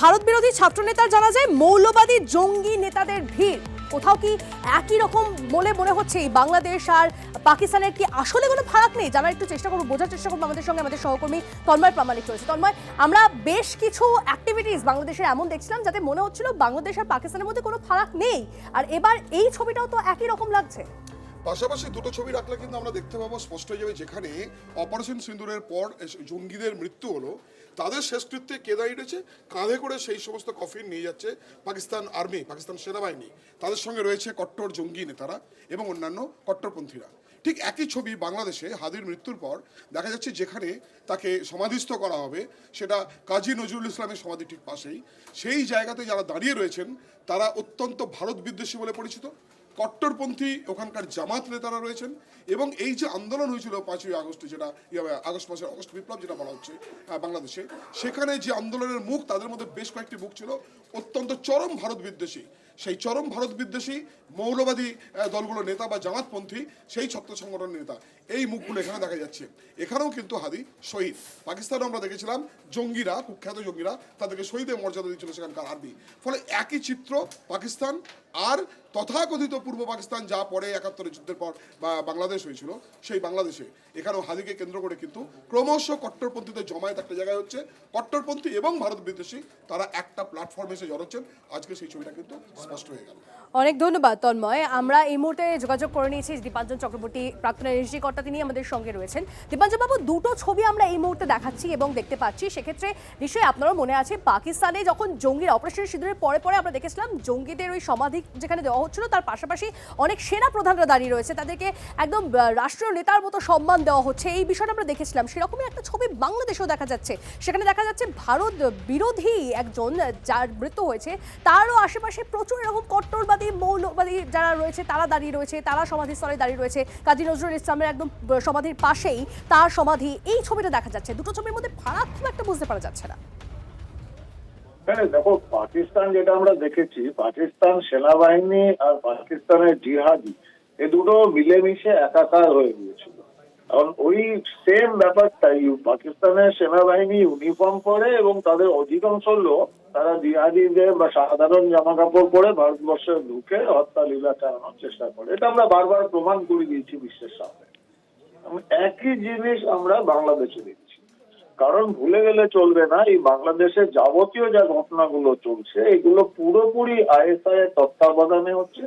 ভারত বিরোধী ছাত্রনেতার জানা যায় মৌলবাদী জঙ্গি নেতাদের ভিড়। কোথাও কি একই রকম বলে মনে হচ্ছে এই বাংলাদেশ আর পাকিস্তানের কি আসলে কোনো ফারাক নেই? জানার একটু চেষ্টা করবো, বোঝার চেষ্টা করবো। আমাদের সঙ্গে আমাদের সহকর্মী তন্ময় প্রামাণিক রয়েছে। তন্ময়, আমরা বেশ কিছু অ্যাক্টিভিটিস বাংলাদেশের এমন দেখছিলাম যাতে মনে হচ্ছিল বাংলাদেশ আর পাকিস্তানের মধ্যে কোনো ফারাক নেই, আর এবার এই ছবিটাও তো একই রকম লাগছে। পাশাপাশি দুটো ছবি রাখলে কিন্তু আমরা দেখতে পাবো স্পষ্ট হয়ে যাবে, যেখানে অপারেশন সিন্দুরের পর জঙ্গিদের মৃত্যু হলো, তাদের শেষকৃত্যে কে দাঁড়িয়েছে, কাঁধে করে সেই সমস্ত কফিন নিয়ে যাচ্ছে পাকিস্তান আর্মি, পাকিস্তান সেনাবাহিনী। তাদের সঙ্গে রয়েছে কট্টর জঙ্গি নেতারা এবং অন্যান্য কট্টরপন্থীরা। ঠিক একই ছবি বাংলাদেশে হাদির মৃত্যুর পর দেখা যাচ্ছে, যেখানে তাকে সমাধিস্থ করা হবে সেটা কাজী নজরুল ইসলামের সমাধি ঠিক পাশেই। সেই জায়গাতে যারা দাঁড়িয়ে রয়েছেন তারা অত্যন্ত ভারত বিদ্বেষী বলে পরিচিত, কট্টরপন্থী ওখানকার জামাত নেতারা রয়েছেন। এবং এই যে আন্দোলন হয়েছিল 5ই আগস্টে, যেটা আগস্ট মাসের অগস্ট বিপ্লব যেটা বলা হচ্ছে বাংলাদেশে, সেখানে যে আন্দোলনের মুখ, তাদের মধ্যে বেশ কয়েকটি মুখ ছিল অত্যন্ত চরম ভারত বিদ্বেষী। সেই চরম ভারত বিদ্বেষী মৌলবাদী দলগুলো নেতা বা জামাতপন্থী সেই ছাত্র সংগঠনের নেতা, এই মুখগুলো এখানে দেখা যাচ্ছে। এখানেও কিন্তু হাদি শহীদ। পাকিস্তানেও আমরা দেখেছিলাম জঙ্গিরা, কুখ্যাত জঙ্গিরা, তাদেরকে শহীদের মর্যাদা দিচ্ছিল সেখানকার আর্মি। ফলে একই চিত্র পাকিস্তান আর তথাকথিত পূর্ব পাকিস্তান, যা পরে 71 যুদ্ধের পর বাংলাদেশ হয়েছিল, সেই বাংলাদেশে এখানেও হাদিকে কেন্দ্র করে কিন্তু ক্রমশ কট্টরপন্থীদের জমায়েত একটা জায়গায় হচ্ছে। কট্টরপন্থী এবং ভারত বিদ্বেষী তারা একটা প্ল্যাটফর্মে এসে জড়াচ্ছেন। আজকে সেই ছবিটা কিন্তু স্পষ্ট হয়ে গেল। অনেক ধন্যবাদ তন্ময়। আমরা এই মুহূর্তে যোগাযোগ করে নিয়েছি দীপাঞ্জন চক্রবর্তী, প্রাক্তন এনএসজি কর্তা, তিনি আমাদের সঙ্গে রয়েছেন। দীপাঞ্জন বাবু, দুটো ছবি আমরা এই মুহূর্তে দেখাচ্ছি এবং দেখতে পাচ্ছি। সেক্ষেত্রে নিশ্চয়ই আপনারও মনে আছে, পাকিস্তানে যখন জঙ্গির অপারেশন সিঁদুরের পরে পরে আমরা দেখেছিলাম জঙ্গিদের ওই সমাধি যেখানে দেওয়া হচ্ছিল, তার পাশাপাশি অনেক সেনা প্রধানরা দাঁড়িয়ে রয়েছে, তাদেরকে একদম রাষ্ট্রীয় নেতার মতো সম্মান দেওয়া হচ্ছে, এই বিষয়টা আমরা দেখেছিলাম। সেরকমই একটা ছবি বাংলাদেশেও দেখা যাচ্ছে। সেখানে দেখা যাচ্ছে ভারত বিরোধী একজন যার মৃত্যু হয়েছে, তারও আশেপাশে প্রচুর এরকম কট্টরবাদী মৌলবাদী যারা রয়েছে তারা দাঁড়িয়ে রয়েছে, তারা সমাধিস্থলে দাঁড়িয়ে রয়েছে। কাজী নজরুল ইসলামের একদম সমাধির পাশেই তার সমাধি। এই ছবিটা দেখা যাচ্ছে, দুটো ছবির মধ্যে ফারাক খুব একটা বুঝতে পারা যাচ্ছে না। হ্যাঁ দেখো, পাকিস্তান যেটা আমরা দেখেছি, পাকিস্তান সেনাবাহিনী আর পাকিস্তানের জিহাদি, এ দুটো মিলেমিশে একাকার হয়ে গিয়েছিল। কারণ ওই সেম ব্যাপারটাই, পাকিস্তানের সেনাবাহিনী ইউনিফর্ম পরে এবং তাদের অধিকাংশ লোক তারা জিহাদিদের বা সাধারণ জামা কাপড় পরে ভারতবর্ষে ঢুকে হত্যা লীলা চালানোর চেষ্টা করে। এটা আমরা বারবার প্রমাণ করে দিয়েছি বিশ্বের সামনে। একই জিনিস আমরা বাংলাদেশে দেখছি। কারণ ভুলে গেলে চলবে না, এই বাংলাদেশের যাবতীয় যা ঘটনাগুলো চলছে, এগুলো পুরোপুরি আইএসআই এর তত্ত্বাবধানে হচ্ছে।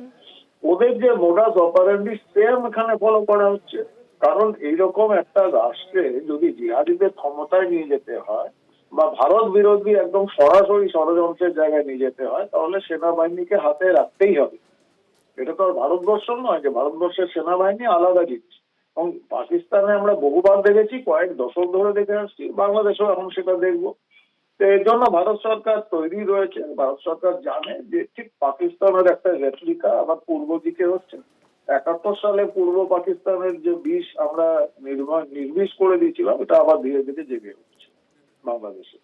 ওদের যে মোডাস অপারেন্ডি সেম এখানে ফলো করা হচ্ছে। কারণ এইরকম একটা রাষ্ট্রে যদি জিহাদিদের ক্ষমতায় নিয়ে যেতে হয় বা ভারত বিরোধী একদম সরাসরি ষড়যন্ত্রের জায়গায় নিয়ে যেতে হয়, তাহলে সেনাবাহিনীকে হাতে রাখতেই হবে। এটা তো আর ভারতবর্ষ নয় যে ভারতবর্ষের সেনাবাহিনী আলাদা জিনিস। এবং পাকিস্তানে আমরা বহুবার দেখেছি, কয়েক দশক ধরে দেখে আসছি, বাংলাদেশেও এখন সেটা দেখবো। তো এর জন্য ভারত সরকার তৈরি রয়েছে। ভারত সরকার জানে যে ঠিক পাকিস্তানের একটা রেপ্লিকা আবার পূর্ব দিকে হচ্ছে। 71 সালে পূর্ব পাকিস্তানের যে বিষ আমরা নির্বিষ করে দিয়েছিলাম, এটা আবার ধীরে ধীরে জেগে উঠছে বাংলাদেশে।